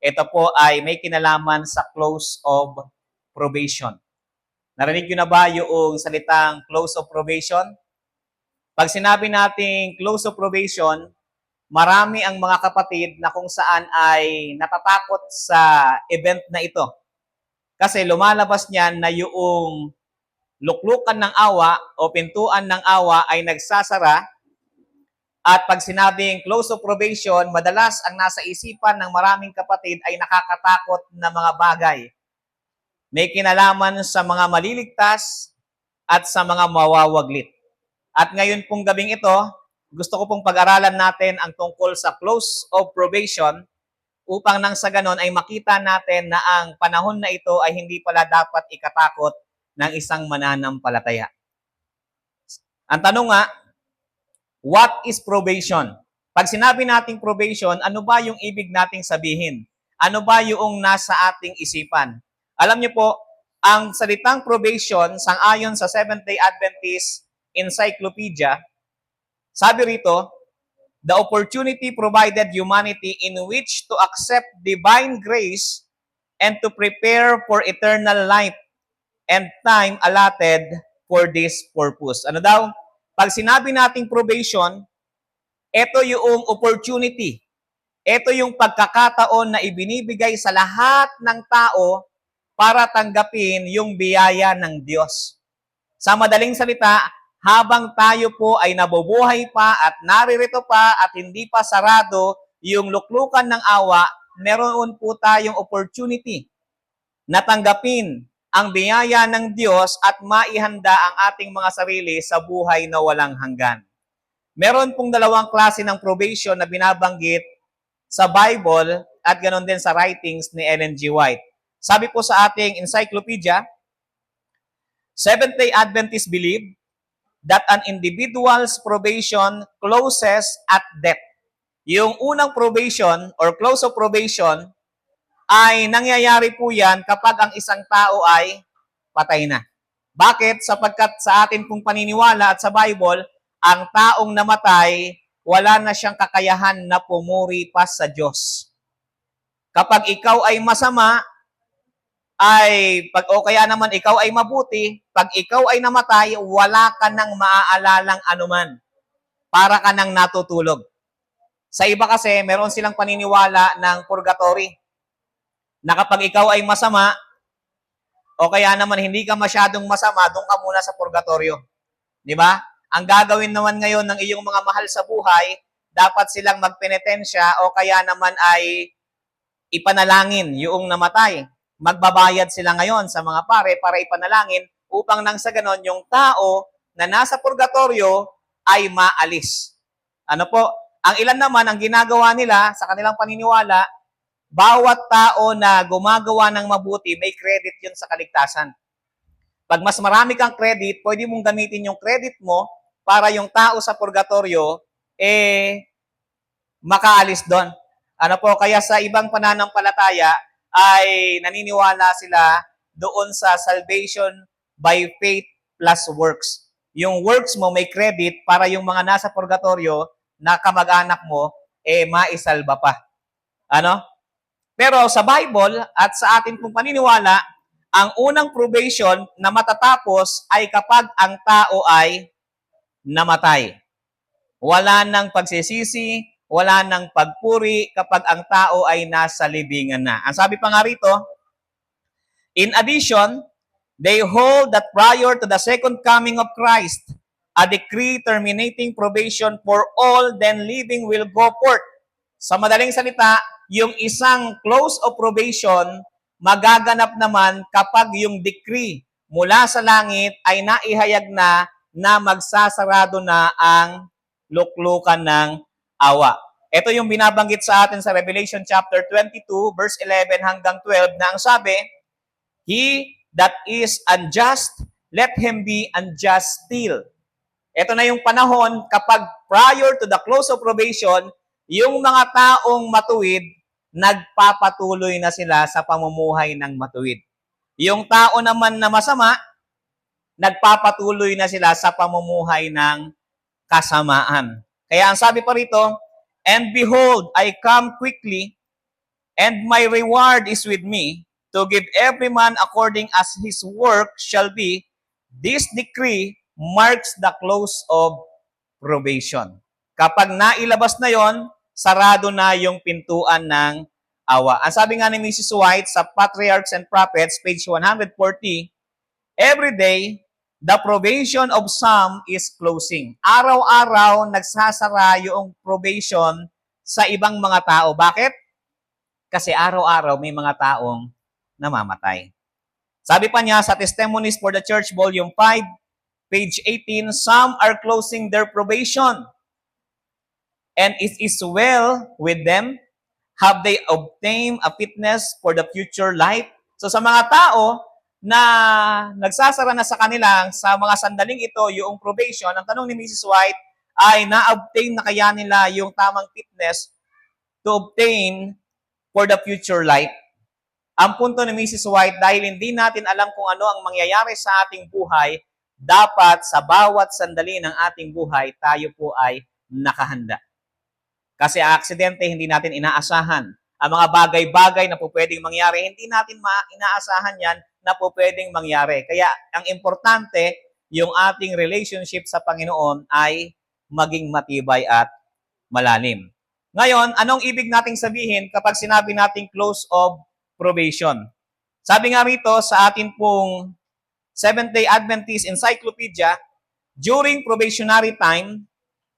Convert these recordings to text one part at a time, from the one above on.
ito po ay may kinalaman sa close of probation. Narinig nyo na ba yung salitang close of probation? Pag sinabi nating close of probation, marami ang mga kapatid na kung saan ay natatakot sa event na ito. Kasi lumalabas niyan na yung luklukan ng awa o pintuan ng awa ay nagsasara. At pag sinabing close of probation, madalas ang nasa isipan ng maraming kapatid ay nakakatakot na mga bagay. May kinalaman sa mga maliligtas at sa mga mawawaglit. At ngayon pong gabing ito, gusto ko pong pag-aralan natin ang tungkol sa close of probation upang nang sa ganon ay makita natin na ang panahon na ito ay hindi pala dapat ikatakot ng isang mananampalataya. Ang tanong nga, what is probation? Pag sinabi nating probation, ano ba yung ibig nating sabihin? Ano ba yung nasa ating isipan? Alam niyo po, ang salitang probation, sang-ayon sa Seventh-day Adventist Encyclopedia, sabi rito, the opportunity provided humanity in which to accept divine grace and to prepare for eternal life and time allotted for this purpose. Ano daw? Pag sinabi nating probation, ito yung opportunity. Ito yung pagkakataon na ibinibigay sa lahat ng tao para tanggapin yung biyaya ng Diyos. Sa madaling salita, habang tayo po ay nabubuhay pa at naririto pa at hindi pa sarado yung luklukan ng awa, meron po tayong opportunity na tanggapin ang biyaya ng Diyos at maihanda ang ating mga sarili sa buhay na walang hanggan. Meron pong dalawang klase ng probation na binabanggit sa Bible at ganoon din sa writings ni Ellen G. White. Sabi po sa ating encyclopedia, Seventh-day Adventists believe that an individual's probation closes at death. Yung unang probation or close of probation ay nangyayari po yan kapag ang isang tao ay patay na. Bakit? Sapagkat sa atin pong paniniwala at sa Bible, ang taong namatay, wala na siyang kakayahan na pumuri pa sa Diyos. Kapag ikaw ay masama, o kaya naman ikaw ay mabuti, pag ikaw ay namatay, wala ka nang maaalalang anuman. Para ka nang natutulog. Sa iba kasi, meron silang paniniwala ng purgatory. Na kapag ikaw ay masama, o kaya naman hindi ka masyadong masama, doon ka muna sa purgatorio. Di ba? Ang gagawin naman ngayon ng iyong mga mahal sa buhay, dapat silang magpenitensya o kaya naman ay ipanalangin yung namatay. Magbabayad sila ngayon sa mga pare para ipanalangin upang nang sa ganon yung tao na nasa purgatorio ay maalis. Ano po? Ang ilan naman, ang ginagawa nila sa kanilang paniniwala, bawat tao na gumagawa ng mabuti, may credit yun sa kaligtasan. Pag mas marami kang credit, pwede mong gamitin yung credit mo para yung tao sa purgatorio, makaalis doon. Ano po, kaya sa ibang pananampalataya, ay naniniwala sila doon sa salvation by faith plus works. Yung works mo may credit para yung mga nasa purgatorio na kamag-anak mo, maisalba pa. Ano? Pero sa Bible at sa atin pong paniniwala, ang unang probation na matatapos ay kapag ang tao ay namatay. Wala nang pagsisisi, wala nang pagpuri kapag ang tao ay nasa libingan na. Ang sabi pa nga rito, in addition, they hold that prior to the second coming of Christ, a decree terminating probation for all then living will go forth. Sa madaling salita, yung isang close of probation, magaganap naman kapag yung decree mula sa langit ay naihayag na magsasarado na ang luklukan ng awa. Ito yung binabanggit sa atin sa Revelation chapter 22, verse 11 hanggang 12 na ang sabi, he that is unjust, let him be unjust still. Ito na yung panahon kapag prior to the close of probation, yung mga taong matuwid, nagpapatuloy na sila sa pamumuhay ng matuwid. Yung tao naman na masama, nagpapatuloy na sila sa pamumuhay ng kasamaan. Kaya ang sabi pa rito, and behold, I come quickly, And my reward is with me, to give every man according as his work shall be. This decree marks the close of probation. Kapag nailabas na yon, sarado na yung pintuan ng awa. Ang sabi nga ni Mrs. White sa Patriarchs and Prophets, page 140, every day, the probation of some is closing. Araw-araw, nagsasara yung probation sa ibang mga tao. Bakit? Kasi araw-araw may mga taong namamatay. Sabi pa niya sa Testimonies for the Church, Volume 5, page 18, some are closing their probation. And it is well with them. Have they obtained a fitness for the future life? So sa mga tao na nagsasara na sa kanilang, sa mga sandaling ito, yung probation, ang tanong ni Mrs. White ay na-obtain na kaya nila yung tamang fitness to obtain for the future life? Ang punto ni Mrs. White, dahil hindi natin alam kung ano ang mangyayari sa ating buhay, dapat sa bawat sandali ng ating buhay, tayo po ay nakahanda. Kasi aksidente, hindi natin inaasahan. Ang mga bagay-bagay na po pwedeng mangyari, hindi natin inaasahan yan na po pwedeng mangyari. Kaya ang importante, yung ating relationship sa Panginoon ay maging matibay at malalim. Ngayon, anong ibig nating sabihin kapag sinabi nating close of probation? Sabi nga rito sa atin pong Seventh-day Adventist Encyclopedia, during probationary time,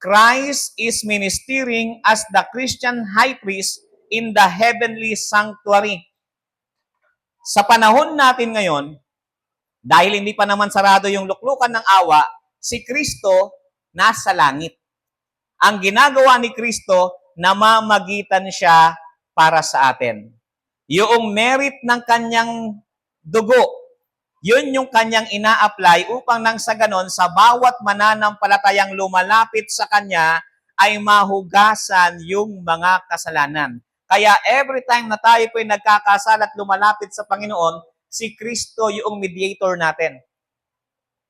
Christ is ministering as the Christian high priest in the heavenly sanctuary. Sa panahon natin ngayon, dahil hindi pa naman sarado yung luklukan ng awa, si Kristo nasa langit. Ang ginagawa ni Kristo, namamagitan siya para sa atin. Yung merit ng kanyang dugo, yun yung kanyang ina-apply upang nang sa ganon, sa bawat mananampalatayang lumalapit sa kanya, ay mahugasan yung mga kasalanan. Kaya every time na tayo po'y nagkakasala at lumalapit sa Panginoon, si Kristo yung mediator natin.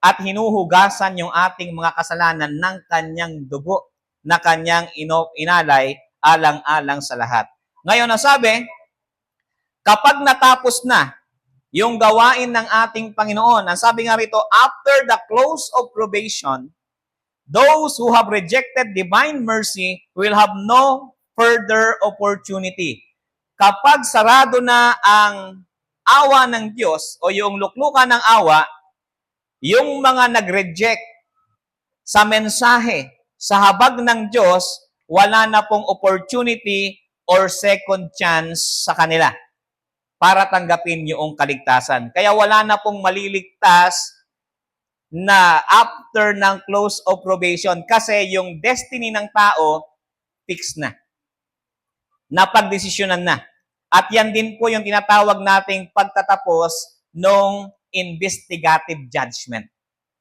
At hinuhugasan yung ating mga kasalanan ng kanyang dugo na kanyang inalay alang-alang sa lahat. Ngayon, nasabi, kapag natapos na yung gawain ng ating Panginoon, ang sabi nga rito, after the close of probation, those who have rejected divine mercy will have no further opportunity. Kapag sarado na ang awa ng Diyos o yung luklukan ng awa, yung mga nag-reject sa mensahe, sa habag ng Diyos, wala na pong opportunity or second chance sa kanila para tanggapin yung kaligtasan. Kaya wala na pong maliligtas na after ng close of probation kasi yung destiny ng tao, fix na. Napagdesisyonan na. At yan din po yung tinatawag nating pagtatapos ng investigative judgment.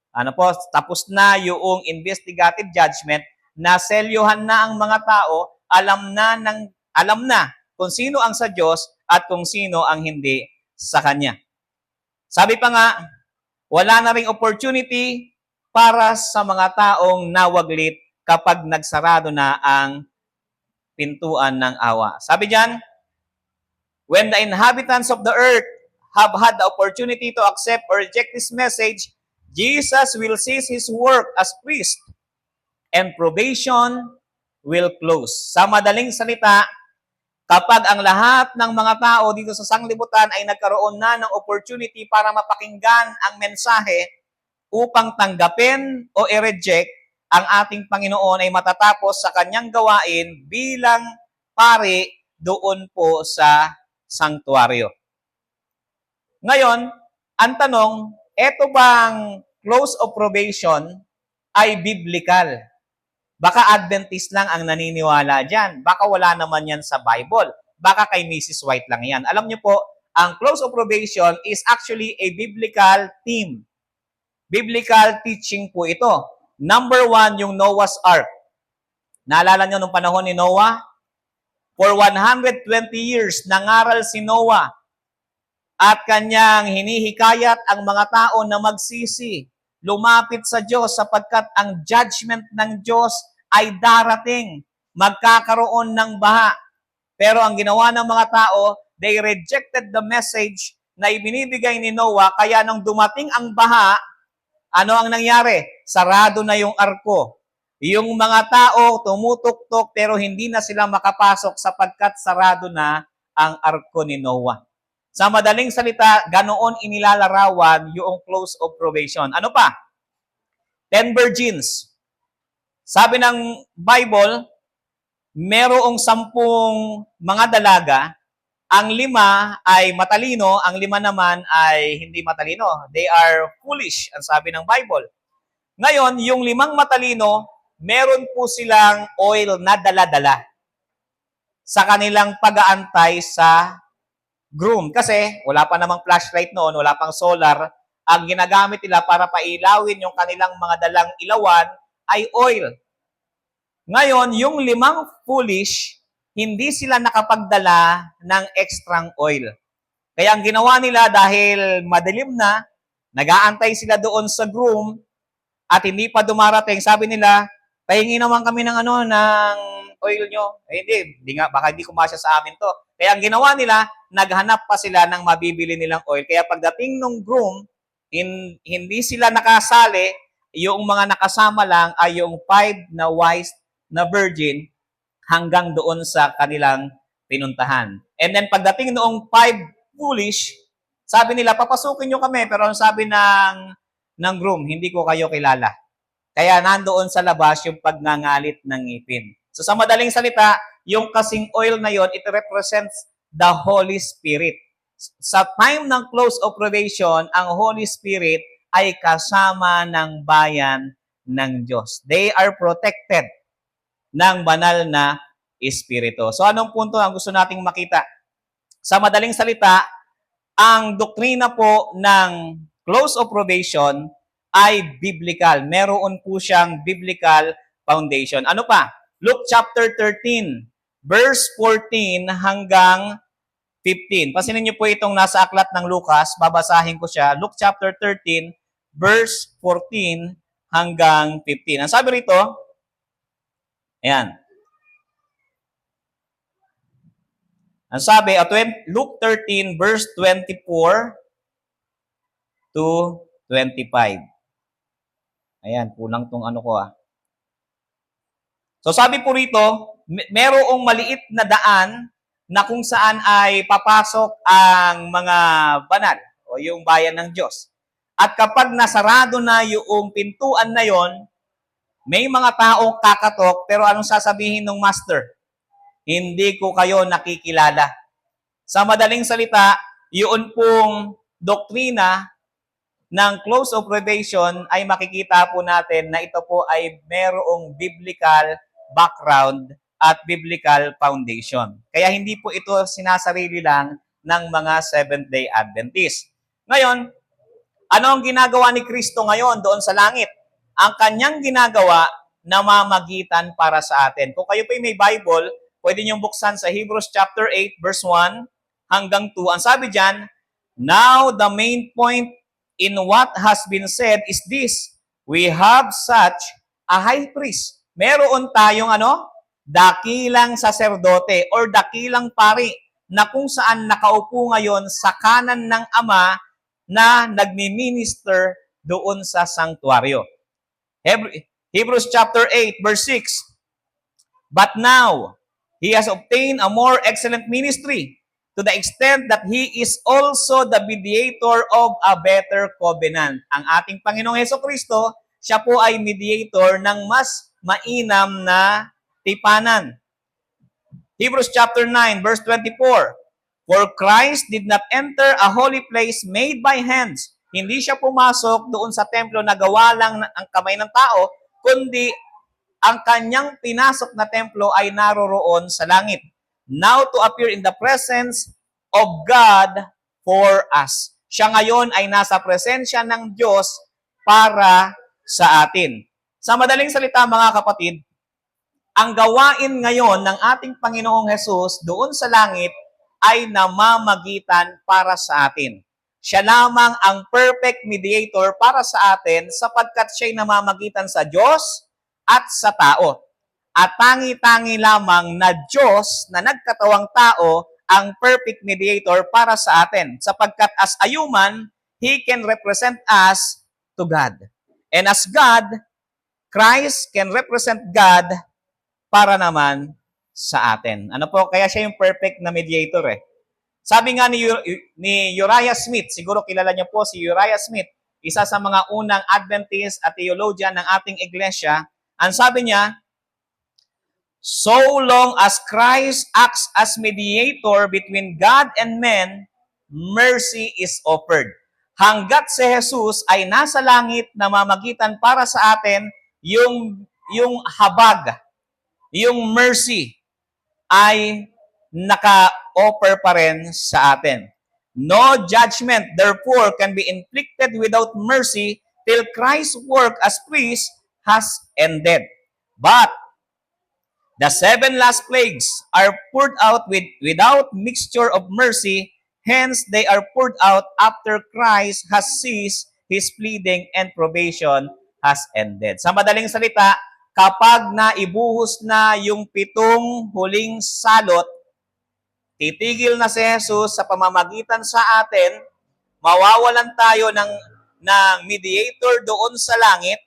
Ano po, tapos na yung investigative judgment, naselyuhan na ang mga tao, alam na kung sino ang sa Diyos at kung sino ang hindi sa Kanya. Sabi pa nga, wala na ring opportunity para sa mga taong nawaglit kapag nagsarado na ang pintuan ng awa. Sabi diyan, when the inhabitants of the earth have had the opportunity to accept or reject this message, Jesus will cease His work as priest and probation will close. Sa madaling salita, kapag ang lahat ng mga tao dito sa sanglibutan ay nagkaroon na ng opportunity para mapakinggan ang mensahe upang tanggapin o i-reject, ang ating Panginoon ay matatapos sa kanyang gawain bilang pari doon po sa sanktuaryo. Ngayon, ang tanong, eto bang close of probation ay biblical? Baka Adventist lang ang naniniwala dyan. Baka wala naman yan sa Bible. Baka kay Mrs. White lang yan. Alam niyo po, ang close of probation is actually a biblical theme. Biblical teaching po ito. Number 1, yung Noah's Ark. Naalala niyo nung panahon ni Noah? For 120 years, nangaral si Noah at kanyang hinihikayat ang mga tao na magsisi, lumapit sa Diyos sapagkat ang judgment ng Diyos ay darating. Magkakaroon ng baha. Pero ang ginawa ng mga tao, they rejected the message na ibinibigay ni Noah, kaya nung dumating ang baha, ano ang nangyari? Sarado na yung arko. Yung mga tao tumutuktok pero hindi na sila makapasok sapagkat sarado na ang arko ni Noah. Sa madaling salita, ganoon inilalarawan yung close of probation. Ano pa? 10 virgins. Sabi ng Bible, merong 10 mga dalaga, ang 5 ay matalino, ang 5 naman ay hindi matalino. They are foolish, ang sabi ng Bible. Ngayon, yung 5 matalino, meron po silang oil na dala-dala sa kanilang pag-aantay sa groom. Kasi wala pa namang flashlight noon, wala pang solar. Ang ginagamit nila para pailawin yung kanilang mga dalang ilawan ay oil. Ngayon, yung 5 foolish, hindi sila nakapagdala ng extrang oil. Kaya ang ginawa nila dahil madilim na, nag-aantay sila doon sa groom at hindi pa dumarating, sabi nila, pahingi naman kami ng ng oil nyo. Eh, hindi nga, baka hindi kumasya sa amin to. Kaya ang ginawa nila, naghanap pa sila ng mabibili nilang oil. Kaya pagdating ng groom, hindi sila nakasali, yung mga nakasama lang ay yung 5 na wise na virgin hanggang doon sa kanilang pinuntahan. And then pagdating noong 5 foolish, sabi nila, papasukin nyo kami. Pero ang sabi ng groom, hindi ko kayo kilala. Kaya nandoon sa labas yung pagngangalit ng ngipin. So sa madaling salita, yung kasing oil na yon, it represents the Holy Spirit. Sa time ng close of probation, ang Holy Spirit ay kasama ng bayan ng Diyos. They are protected ng banal na Espiritu. So anong punto ang gusto nating makita? Sa madaling salita, ang doktrina po ng close of probation ay biblical. Meron po siyang biblical foundation. Ano pa? Luke chapter 13, verse 14 hanggang 15. Pasinin niyo po itong nasa aklat ng Lucas. Babasahin ko siya. Luke chapter 13, verse 14 hanggang 15. Ang sabi rito, ayan. Ang sabi, Luke 13, verse 24 to 25. Ayan, kulang tong ko . So sabi po rito, merong maliit na daan na kung saan ay papasok ang mga banal o yung bayan ng Diyos. At kapag nasarado na yung pintuan na yon, may mga taong kakatok, pero anong sasabihin ng master? Hindi ko kayo nakikilala. Sa madaling salita, yun pong doktrina ng close of probation ay makikita po natin na ito po ay merong biblical background at biblical foundation. Kaya hindi po ito sinasarili lang ng mga Seventh-day Adventist. Ngayon, ano ang ginagawa ni Kristo ngayon doon sa langit? Ang kanyang ginagawa, namamagitan para sa atin. Kung kayo po may Bible, pwede niyong buksan sa Hebrews chapter 8, verse 1 hanggang 2. Ang sabi dyan, now the main point in what has been said is this: we have such a high priest. Meron tayong dakilang saserdote or dakilang pari na kung saan nakaupo ngayon sa kanan ng Ama na nagmi-minister doon sa sanctuaryo. Hebrews chapter 8, verse 6. But now, he has obtained a more excellent ministry to the extent that he is also the mediator of a better covenant. Ang ating Panginoong Hesukristo, siya po ay mediator ng mas mainam na tipanan. Hebrews chapter 9, verse 24. For Christ did not enter a holy place made by hands. Hindi siya pumasok doon sa templo na gawa lang ang kamay ng tao, kundi ang kanyang pinasok na templo ay naroroon sa langit. Now to appear in the presence of God for us. Siya ngayon ay nasa presensya ng Diyos para sa atin. Sa madaling salita, mga kapatid, ang gawain ngayon ng ating Panginoong Hesus doon sa langit ay namamagitan para sa atin. Siya lamang ang perfect mediator para sa atin sapagkat siya'y namamagitan sa Diyos at sa tao. at tangi-tangi lamang na Diyos na nagkatawang tao ang perfect mediator para sa atin. Sapagkat as a human, He can represent us to God. And as God, Christ can represent God para naman sa atin. Ano po? Kaya siya yung perfect na mediator eh. Sabi nga ni Uriah Smith, siguro kilala niyo po si Uriah Smith, isa sa mga unang Adventist at theologian ng ating iglesia. Ang sabi niya, so long as Christ acts as mediator between God and men, mercy is offered. Hanggat si Jesus ay nasa langit na mamagitan para sa atin, yung habag, yung mercy ay naka-offer pa rin sa atin. No judgment, therefore, can be inflicted without mercy till Christ's work as priest has ended. But the 7 last plagues are poured out without mixture of mercy, hence they are poured out after Christ has ceased His pleading and probation has ended. Sa madaling salita, kapag naibuhos na yung 7 huling salot, titigil na si Jesus sa pamamagitan sa atin, mawawalan tayo ng mediator doon sa langit,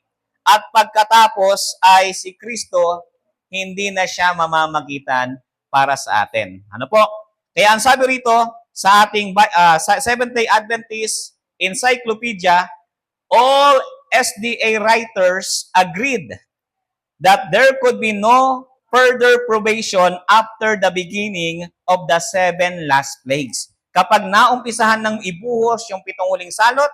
at pagkatapos ay si Kristo, hindi na siya mamamagitan para sa atin. Ano po? Kaya ang sabi rito sa ating Seventh-day Adventist Encyclopedia, all SDA writers agreed that there could be no further probation after the beginning of the 7 last plagues. Kapag naumpisahan ng ibuhos yung 7 huling salot,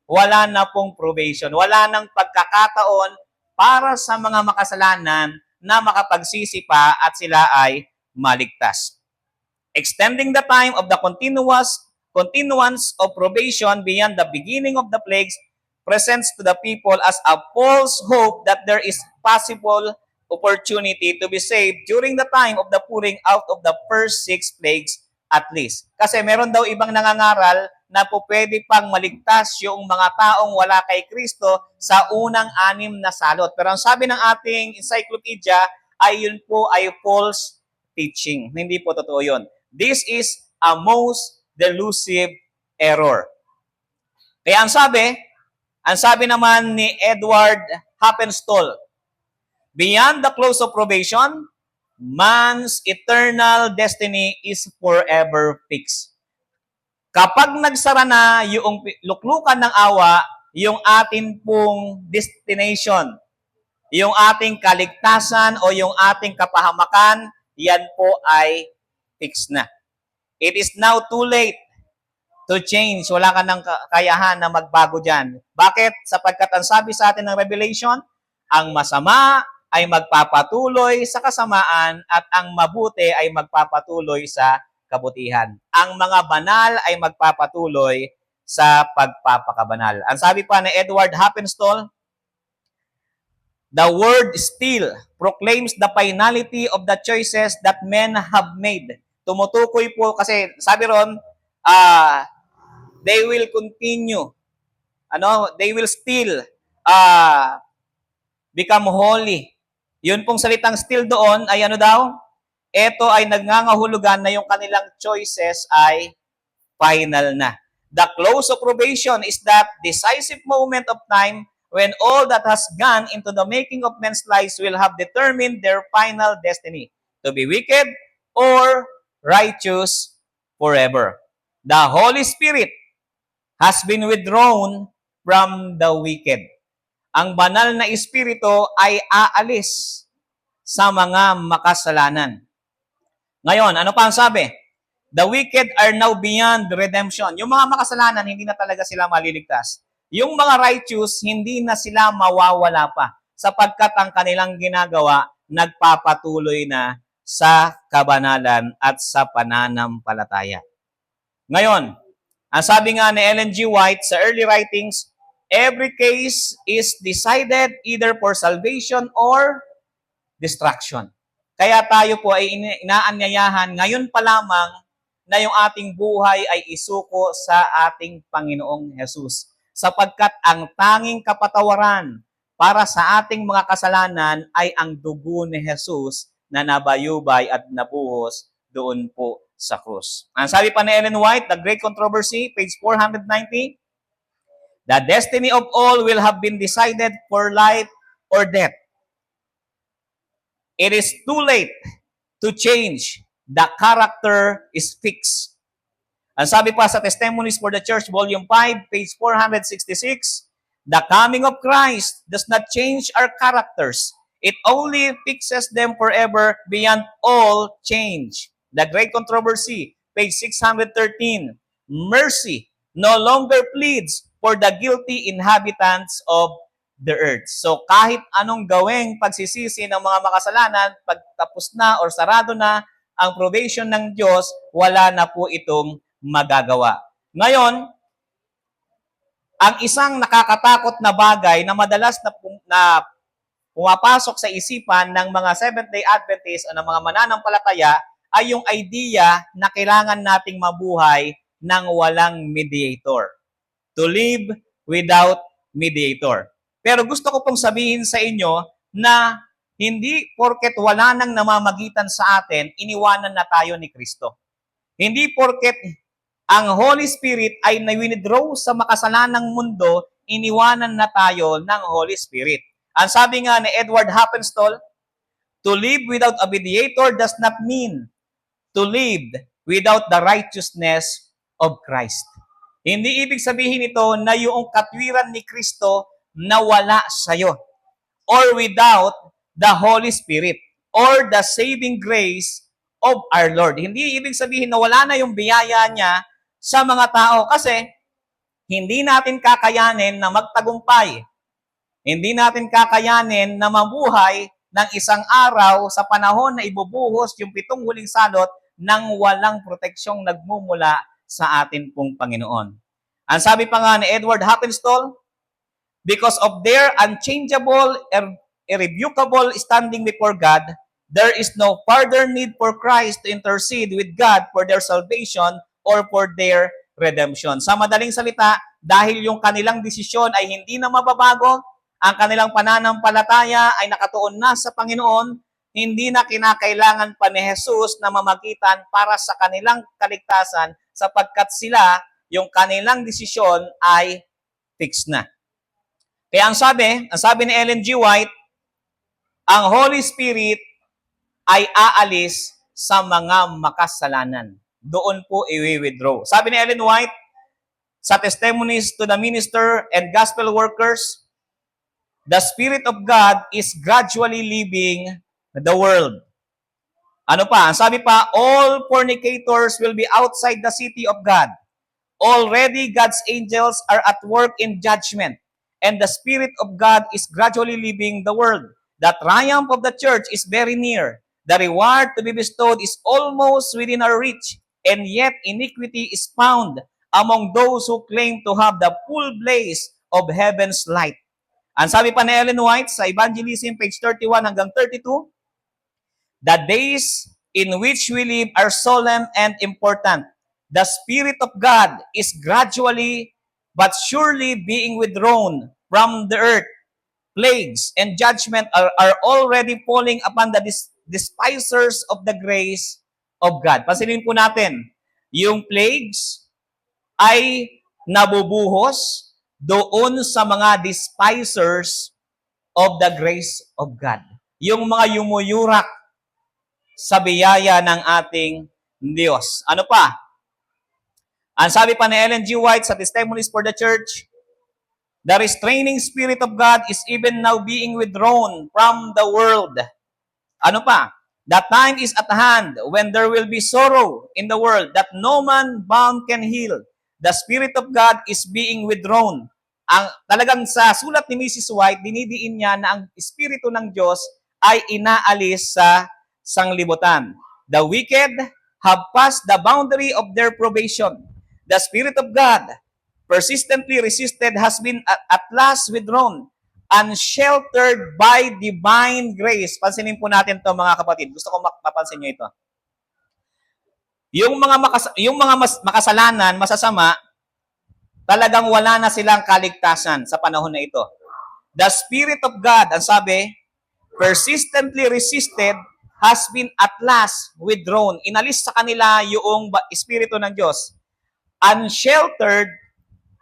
wala na pong probation. Wala nang pagkakataon para sa mga makasalanan na makapagsisi pa at sila ay maligtas. Extending the time of the continuance of probation beyond the beginning of the plagues presents to the people as a false hope that there is possible opportunity to be saved during the time of the pouring out of the first 6 plagues at least. Kasi meron daw ibang nangangaral na po pwede pang maligtas yung mga taong wala kay Kristo sa unang 6 na salot. Pero ang sabi ng ating encyclopedia ay yun po ay false teaching. Hindi po totoo yun. This is a most delusive error. Kaya ang sabi naman ni Edward Happenstall, beyond the close of probation, man's eternal destiny is forever fixed. Kapag nagsara na yung luklukan ng awa, yung atin pong destination, yung ating kaligtasan o yung ating kapahamakan, yan po ay fixed na. It is now too late to change. Wala ka ng kakayahan na magbago dyan. Bakit? Sapagkat ang sabi sa atin ng Revelation, ang masama ay magpapatuloy sa kasamaan at ang mabuti ay magpapatuloy sa kabutihan. Ang mga banal ay magpapatuloy sa pagpapakabanal. Ang sabi pa ni Edward Happenstall, the word still proclaims the finality of the choices that men have made. Tumutukoy po kasi sabi ron, they will continue. They will still become holy. Yun pong salitang still doon ay ano daw? Ito ay nagngangahulugan na yung kanilang choices ay final na. The close of probation is that decisive moment of time when all that has gone into the making of men's lives will have determined their final destiny, to be wicked or righteous forever. The Holy Spirit has been withdrawn from the wicked. Ang banal na espiritu ay aalis sa mga makasalanan. Ngayon, ano pa ang sabi? The wicked are now beyond redemption. Yung mga makasalanan, hindi na talaga sila maliligtas. Yung mga righteous, hindi na sila mawawala pa sapagkat ang kanilang ginagawa nagpapatuloy na sa kabanalan at sa pananampalataya. Ngayon, ang sabi nga ni Ellen G. White sa early writings, every case is decided either for salvation or destruction. Kaya tayo po ay inaanyayahan ngayon pa lamang na yung ating buhay ay isuko sa ating Panginoong Jesus. Sapagkat ang tanging kapatawaran para sa ating mga kasalanan ay ang dugo ni Jesus na nabayubay at nabuhos doon po sa krus. Ang sabi pa ni Ellen White, The Great Controversy, page 490, the destiny of all will have been decided for life or death. It is too late to change. The character is fixed. Ang sabi pa sa Testimonies for the Church, Volume 5, page 466, the coming of Christ does not change our characters. It only fixes them forever beyond all change. The Great Controversy, page 613, mercy no longer pleads for the guilty inhabitants of the earth. So kahit anong gawing pagsisisi ng mga makasalanan, pagtapos na or sarado na ang probation ng Diyos, wala na po itong magagawa. Ngayon, ang isang nakakatakot na bagay na madalas na pumapasok sa isipan ng mga Seventh-day Adventists o ng mga mananampalataya ay yung idea na kailangan nating mabuhay ng walang mediator. To live without mediator. Pero gusto ko pong sabihin sa inyo na hindi porket wala nang namamagitan sa atin, iniwanan na tayo ni Kristo. Hindi porket ang Holy Spirit ay na-withdraw sa makasalanang mundo, iniwanan na tayo ng Holy Spirit. Ang sabi nga ni Edward Happenstall, to live without a mediator does not mean to live without the righteousness of Christ. Hindi ibig sabihin ito na yung katwiran ni Kristo nawala sa'yo or without the Holy Spirit or the saving grace of our Lord. Hindi ibig sabihin na wala na yung biyaya niya sa mga tao kasi hindi natin kakayanin na magtagumpay. Hindi natin kakayanin na mabuhay ng isang araw sa panahon na ibubuhos yung 7 huling salot nang walang proteksyong nagmumula sa atin pong Panginoon. Ang sabi pa nga ni Edward Happenstall, because of their unchangeable, irrevocable standing before God, there is no further need for Christ to intercede with God for their salvation or for their redemption. Sa madaling salita, dahil yung kanilang desisyon ay hindi na mababago, ang kanilang pananampalataya ay nakatuon na sa Panginoon, hindi na kinakailangan pa ni Jesus na mamagitan para sa kanilang kaligtasan sapagkat sila, yung kanilang desisyon ay fixed na. Kaya ang sabi ni Ellen G. White, ang Holy Spirit ay aalis sa mga makasalanan. Doon po i-withdraw. Sabi ni Ellen White, sa Testimonies to the Minister and Gospel Workers, the Spirit of God is gradually leaving the world. Ano pa? Ang sabi pa, all fornicators will be outside the city of God. Already God's angels are at work in judgment, and the Spirit of God is gradually leaving the world. The triumph of the church is very near. The reward to be bestowed is almost within our reach, and yet iniquity is found among those who claim to have the full blaze of heaven's light. Ang sabi pa ni Ellen White sa Evangelism, page 31 hanggang 32, the days in which we live are solemn and important. The Spirit of God is gradually but surely being withdrawn from the earth. Plagues and judgment are already falling upon the despisers of the grace of God. Pansinin po natin, yung plagues ay nabubuhos doon sa mga despisers of the grace of God. Yung mga yumuyurak sa biyaya ng ating Diyos. Ano pa? Ang sabi pa ni Ellen G. White sa Testimonies for the Church, the restraining Spirit of God is even now being withdrawn from the world. Ano pa? The time is at hand when there will be sorrow in the world that no man bound can heal. The Spirit of God is being withdrawn. Talagang sa sulat ni Mrs. White, dinidiin niya na ang Espiritu ng Diyos ay inaalis sa sanglibutan. The wicked have passed the boundary of their probation. The Spirit of God, persistently resisted, has been at last withdrawn, unsheltered by divine grace. Pansinin po natin to mga kapatid. Gusto ko mapansin nyo ito. Yung mga makasalanan, masasama, talagang wala na silang kaligtasan sa panahon na ito. The Spirit of God, ang sabi, persistently resisted, has been at last withdrawn. Inalis sa kanila yung Espiritu ng Diyos. Unsheltered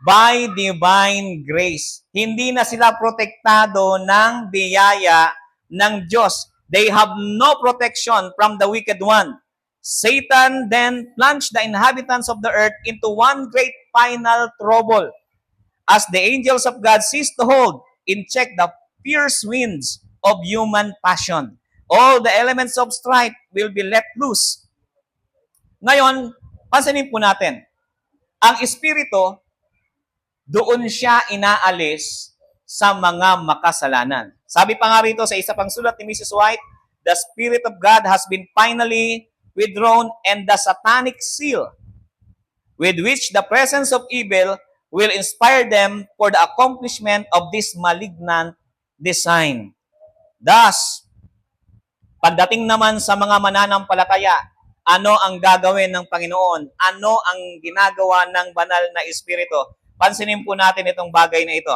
by divine grace. Hindi na sila protektado ng biyaya ng Diyos. They have no protection from the wicked one. Satan then plunged the inhabitants of the earth into one great final trouble as the angels of God ceased to hold in check the fierce winds of human passion. All the elements of strife will be let loose. Ngayon, pansinin po natin, ang Espiritu, doon siya inaalis sa mga makasalanan. Sabi pa nga rito sa isa pang sulat ni Mrs. White, the Spirit of God has been finally withdrawn and the satanic seal with which the presence of evil will inspire them for the accomplishment of this malignant design. Thus, pagdating naman sa mga mananampalataya, ano ang gagawin ng Panginoon? Ano ang ginagawa ng banal na Espiritu? Pansinin po natin itong bagay na ito.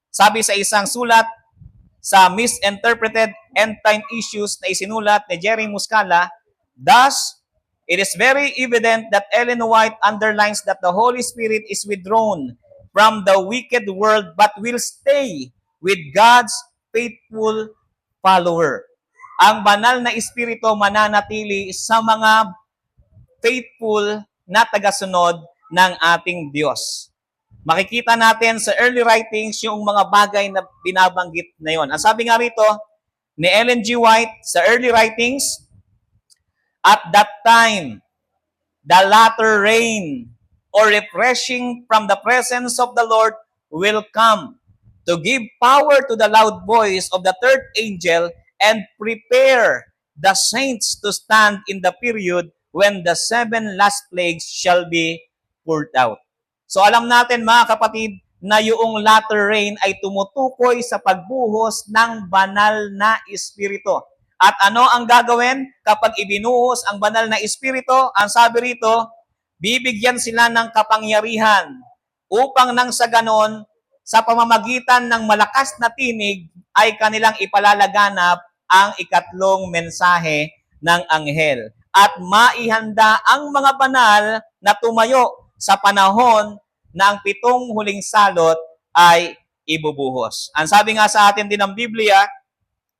Sabi sa isang sulat sa Misinterpreted End Time Issues na isinulat ni Jerry Muscala, thus, it is very evident that Ellen White underlines that the Holy Spirit is withdrawn from the wicked world but will stay with God's faithful follower. Ang banal na Espiritu mananatili sa mga faithful na tagasunod ng ating Diyos. Makikita natin sa early writings yung mga bagay na binabanggit na yon. Ang sabi nga rito ni Ellen G. White sa early writings, at that time, the latter rain or refreshing from the presence of the Lord will come to give power to the loud voice of the third angel and prepare the saints to stand in the period when the 7 last plagues shall be poured out. So alam natin mga kapatid na yung latter rain ay tumutukoy sa pagbuhos ng banal na Espiritu. At ano ang gagawin kapag ibinuhos ang banal na Espiritu? Ang sabi rito, bibigyan sila ng kapangyarihan upang nang sa ganon, sa pamamagitan ng malakas na tinig ay kanilang ipalalaganap ang ikatlong mensahe ng anghel. At maihanda ang mga banal na tumayo sa panahon na ang 7 huling salot ay ibubuhos. Ang sabi nga sa atin din ng Biblia,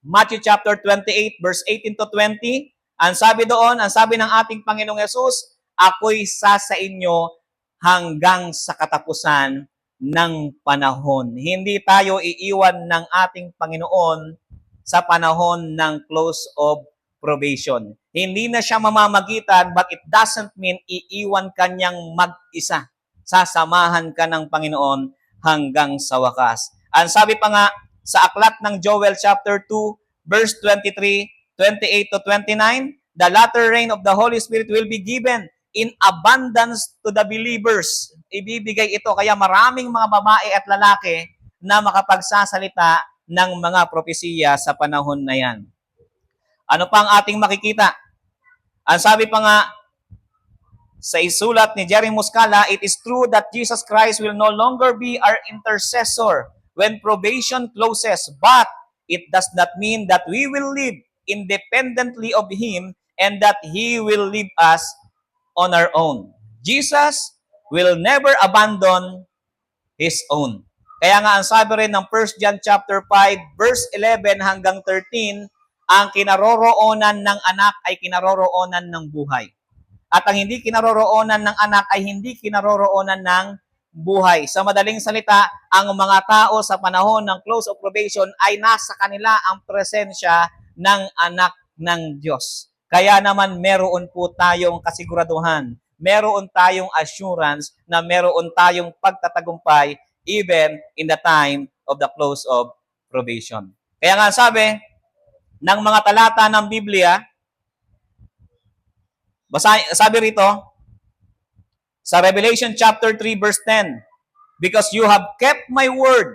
Matthew chapter 28 verse 18 to 20, ang sabi doon, ang sabi ng ating Panginoong Yesus, ako'y sa inyo hanggang sa katapusan ng panahon. Hindi tayo iiwan ng ating Panginoon sa panahon ng close of probation. Hindi na siya mamamagitan, but it doesn't mean iiwan ka niyang mag-isa. Sasamahan ka ng Panginoon hanggang sa wakas. Ang sabi pa nga sa aklat ng Joel chapter 2, verse 23, 28 to 29, the latter rain of the Holy Spirit will be given in abundance to the believers. Ibibigay ito kaya maraming mga babae at lalaki na makapagsasalita ng mga propesiya sa panahon na yan. Ano pa ang ating makikita? Ang sabi pa nga sa isulat ni Jerry Muscala, it is true that Jesus Christ will no longer be our intercessor when probation closes, but it does not mean that we will live independently of Him and that He will leave us on our own. Jesus will never abandon His own. Kaya nga ang sabi rin ng 1 John chapter 5 verse 11 hanggang 13, ang kinaroroonan ng anak ay kinaroroonan ng buhay. At ang hindi kinaroroonan ng anak ay hindi kinaroroonan ng buhay. Sa madaling salita, ang mga tao sa panahon ng close of probation ay nasa kanila ang presensya ng anak ng Diyos. Kaya naman meron po tayong kasiguraduhan, meron tayong assurance na meron tayong pagtatagumpay even in the time of the close of probation. Kaya nga sabi ng mga talata ng Biblia, sabi rito, sa Revelation chapter 3 verse 10, because you have kept my word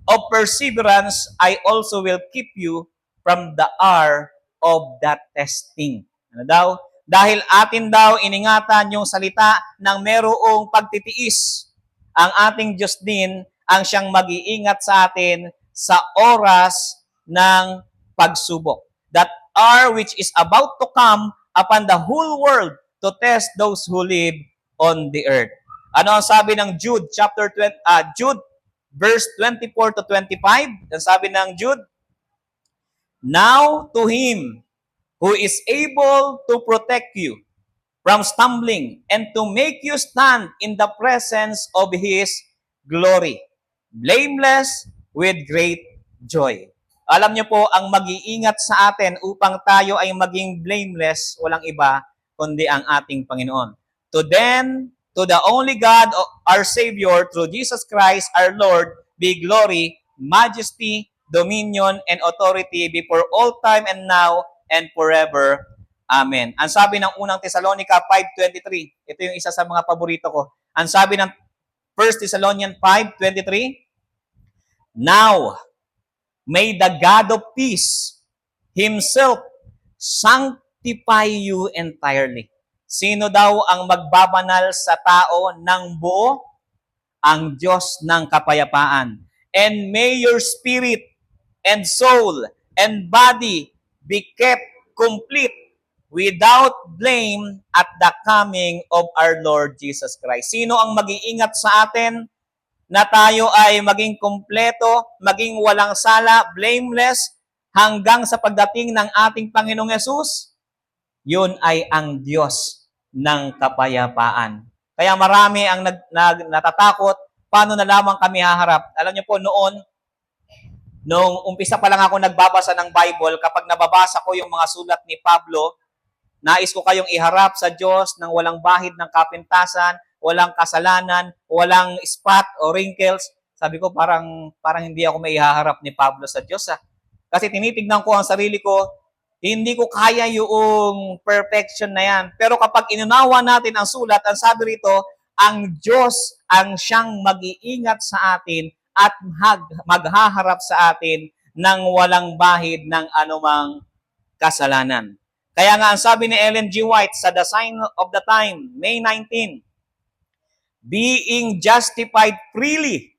of perseverance, I also will keep you from the hour of that testing. Ano daw? Dahil atin daw iningatan yung salita ng merong pagtitiis. Ang ating Diyos din ang siyang mag-iingat sa atin sa oras ng pagsubok. That hour which is about to come upon the whole world to test those who live on the earth. Ano ang sabi ng Jude chapter 20, Jude verse 24 to 25? Ang sabi ng Jude, "Now to him who is able to protect you from stumbling and to make you stand in the presence of his glory, blameless with great joy." Alam niyo po, ang mag-iingat sa atin upang tayo ay maging blameless, walang iba kundi ang ating Panginoon. To the only God, our Savior, through Jesus Christ, our Lord, be glory, majesty, dominion, and authority before all time and now and forever. Amen. Ang sabi ng unang Thessalonica 5:23, ito yung isa sa mga paborito ko. Ang sabi ng 1 Thessalonians 5:23, "Now, may the God of peace himself sanctify you entirely." Sino daw ang magbabanal sa tao ng buo? Ang Diyos ng kapayapaan. "And may your spirit and soul and body be kept complete without blame at the coming of our Lord Jesus Christ." Sino ang mag-iingat sa atin na tayo ay maging kompleto, maging walang sala, blameless, hanggang sa pagdating ng ating Panginoong Yesus? Yun ay ang Diyos ng kapayapaan. Kaya marami ang natatakot, paano na lamang kami haharap? Alam niyo po, nung umpisa pa lang ako nagbabasa ng Bible, kapag nababasa ko yung mga sulat ni Pablo, nais ko kayong iharap sa Diyos ng walang bahid ng kapintasan, walang kasalanan, walang spot o wrinkles. Sabi ko, parang hindi ako may ihaharap ni Pablo sa Diyos. Kasi tinitignan ko ang sarili ko, hindi ko kaya yung perfection na yan. Pero kapag inunawa natin ang sulat, ang sabi rito, ang Diyos ang siyang mag-iingat sa atin at maghaharap sa atin ng walang bahid ng anumang kasalanan. Kaya nga ang sabi ni Ellen G. White sa The Sign of the Time, May 19, "Being justified freely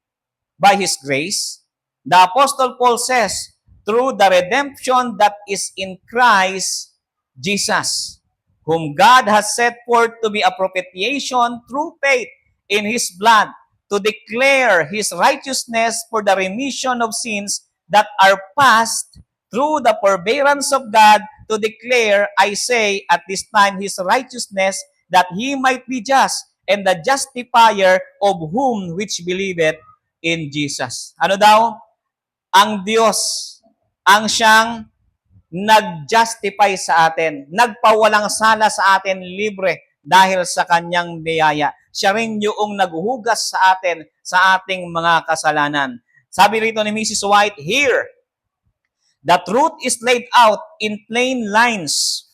by His grace," the Apostle Paul says, "through the redemption that is in Christ Jesus, whom God has set forth to be a propitiation through faith in His blood, to declare His righteousness for the remission of sins that are past through the forbearance of God, to declare, I say, at this time His righteousness, that He might be just, and the justifier of whom which believeth in Jesus." Ano daw? Ang Diyos ang siyang nag-justify sa atin, nagpawalang sala sa atin libre dahil sa kanyang biyaya. Siya rin yung naghuhugas sa atin sa ating mga kasalanan. Sabi rito ni Mrs. White, "Here, the truth is laid out in plain lines.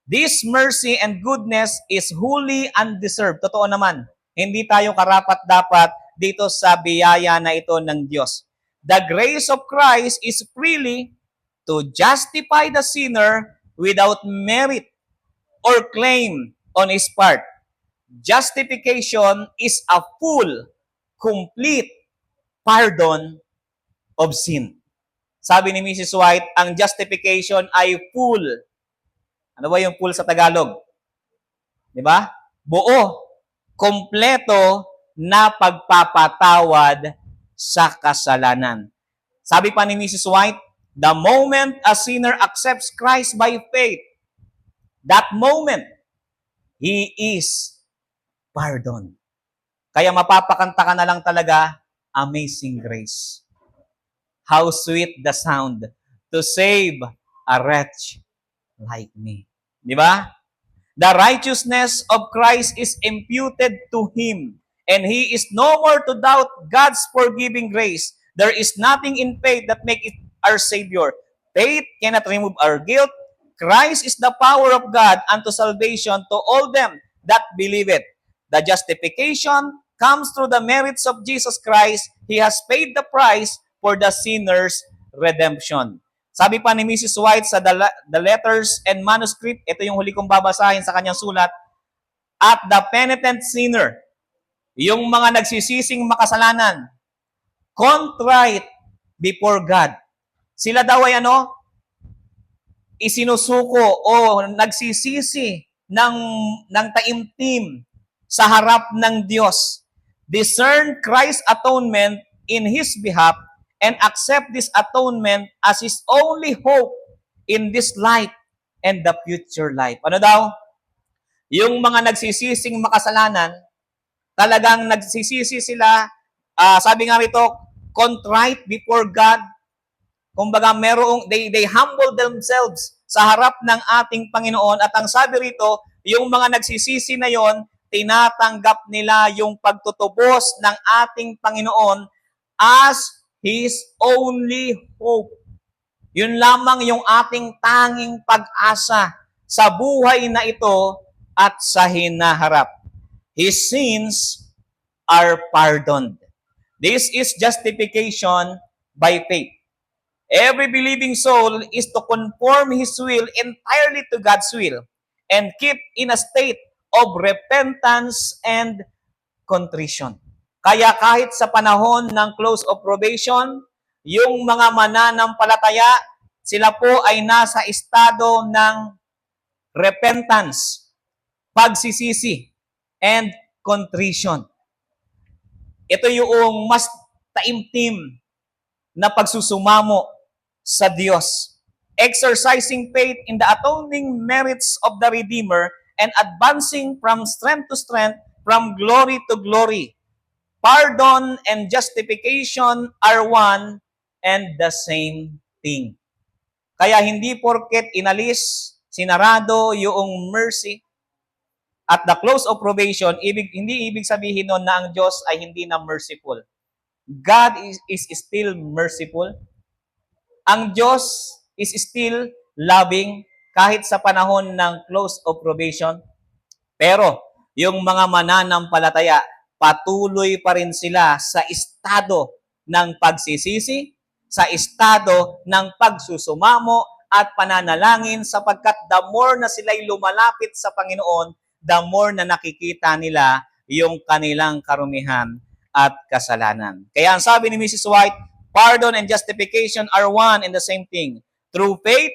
This mercy and goodness is wholly undeserved." Totoo naman, hindi tayo karapat-dapat dito sa biyaya na ito ng Diyos. "The grace of Christ is freely to justify the sinner without merit or claim on his part. Justification is a full, complete pardon of sin." Sabi ni Mrs. White, ang justification ay full. Ano ba yung full sa Tagalog? Di ba? Buo, kompleto na pagpapatawad sa kasalanan. Sabi pa ni Mrs. White, the moment a sinner accepts Christ by faith, that moment, he is pardoned. Kaya mapapakanta ka na lang talaga, "Amazing Grace. How sweet the sound to save a wretch like me." Di ba? The righteousness of Christ is imputed to Him, and He is no more to doubt God's forgiving grace. There is nothing in faith that makes it our Savior. Faith cannot remove our guilt. Christ is the power of God unto salvation to all them that believe it. The justification comes through the merits of Jesus Christ. He has paid the price for the sinner's redemption. Sabi pa ni Mrs. White sa The Letters and Manuscript, ito yung huli kong babasahin sa kanyang sulat, "At the penitent sinner," yung mga nagsisising makasalanan, "contrite before God. Sila daw ay ano? Isinusuko o nagsisisi ng taimtim sa harap ng Diyos. Discern Christ's atonement in His behalf and accept this atonement as His only hope in this life and the future life. Ano daw? Yung mga nagsisising makasalanan, talagang nagsisisi sila, sabi nga rito, contrite before God. Kumbaga, they humble themselves sa harap ng ating Panginoon. At ang sabi rito, yung mga nagsisisi na yon, tinatanggap nila yung pagtutubos ng ating Panginoon as His only hope. Yun lamang yung ating tanging pag-asa sa buhay na ito at sa hinaharap. His sins are pardoned. This is justification by faith. Every believing soul is to conform his will entirely to God's will and keep in a state of repentance and contrition. Kaya kahit sa panahon ng close of probation, yung mga mananampalataya, sila po ay nasa estado ng repentance, pagsisisi, and contrition. Ito yung mas taimtim na pagsusumamo sa Diyos. Exercising faith in the atoning merits of the Redeemer and advancing from strength to strength, from glory to glory. Pardon and justification are one and the same thing. Kaya hindi porket inalis, sinarado yung mercy at the close of probation, hindi ibig sabihin nun na ang Diyos ay hindi na merciful. God is still merciful. Ang Diyos is still loving kahit sa panahon ng close of probation. Pero yung mga mananampalataya, patuloy pa rin sila sa estado ng pagsisisi, sa estado ng pagsusumamo at pananalangin sapagkat the more na sila'y lumalapit sa Panginoon, the more na nakikita nila yung kanilang karumihan at kasalanan. Kaya ang sabi ni Mrs. White, pardon and justification are one and the same thing. Through faith,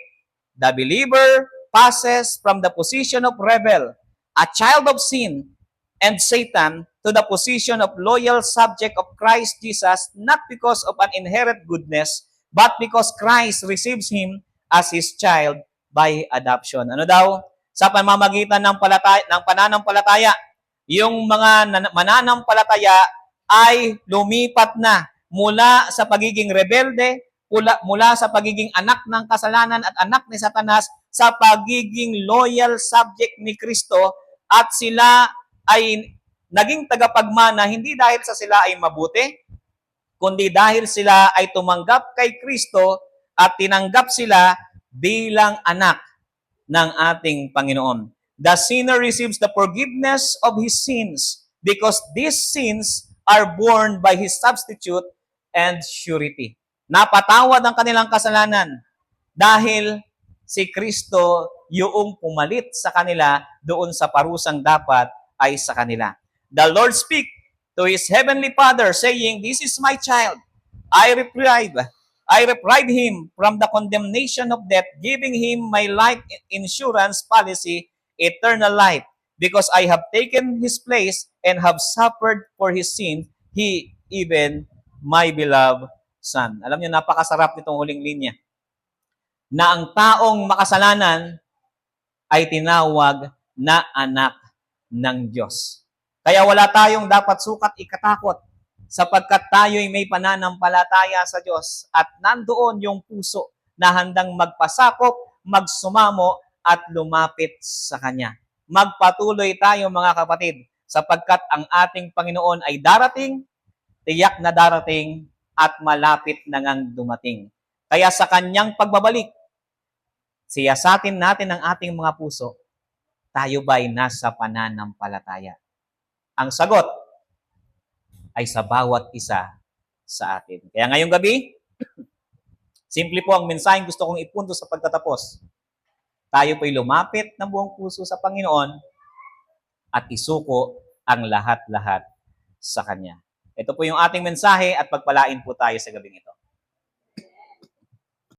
the believer passes from the position of rebel, a child of sin, and Satan to the position of loyal subject of Christ Jesus, not because of an inherent goodness, but because Christ receives him as his child by adoption. Ano daw? Sa pamamagitan ng pananampalataya, yung mga mananampalataya ay lumipat na mula sa pagiging rebelde, mula sa pagiging anak ng kasalanan at anak ni Satanas, sa pagiging loyal subject ni Kristo, at sila ay naging tagapagmana hindi dahil sa sila ay mabuti, kundi dahil sila ay tumanggap kay Kristo at tinanggap sila bilang anak ng ating Panginoon. The sinner receives the forgiveness of his sins because these sins are borne by his substitute and surety. Napatawad ang kanilang kasalanan dahil si Kristo yung pumalit sa kanila doon sa parusang dapat ay sa kanila. The Lord speak to His Heavenly Father saying, "This is my child. I reprieve him from the condemnation of death, giving him my life insurance policy, eternal life, because I have taken his place and have suffered for his sin, he even my beloved son." Alam niyo, napakasarap nitong huling linya. Na ang taong makasalanan ay tinawag na anak ng Diyos. Kaya wala tayong dapat sukat ikatakot sapagkat tayo'y may pananampalataya sa Diyos at nandoon yung puso na handang magpasakop, magsumamo at lumapit sa Kanya. Magpatuloy tayo mga kapatid sapagkat ang ating Panginoon ay darating, tiyak na darating at malapit na ngang dumating. Kaya sa Kanyang pagbabalik, siyasatin natin ang ating mga puso, tayo ba'y nasa pananampalataya? Ang sagot ay sa bawat isa sa atin. Kaya ngayong gabi, simple po ang mensaheng gusto kong ipunto sa pagtatapos. Tayo po'y lumapit ng buong puso sa Panginoon at isuko ang lahat-lahat sa Kanya. Ito po yung ating mensahe at pagpalain po tayo sa gabing ito.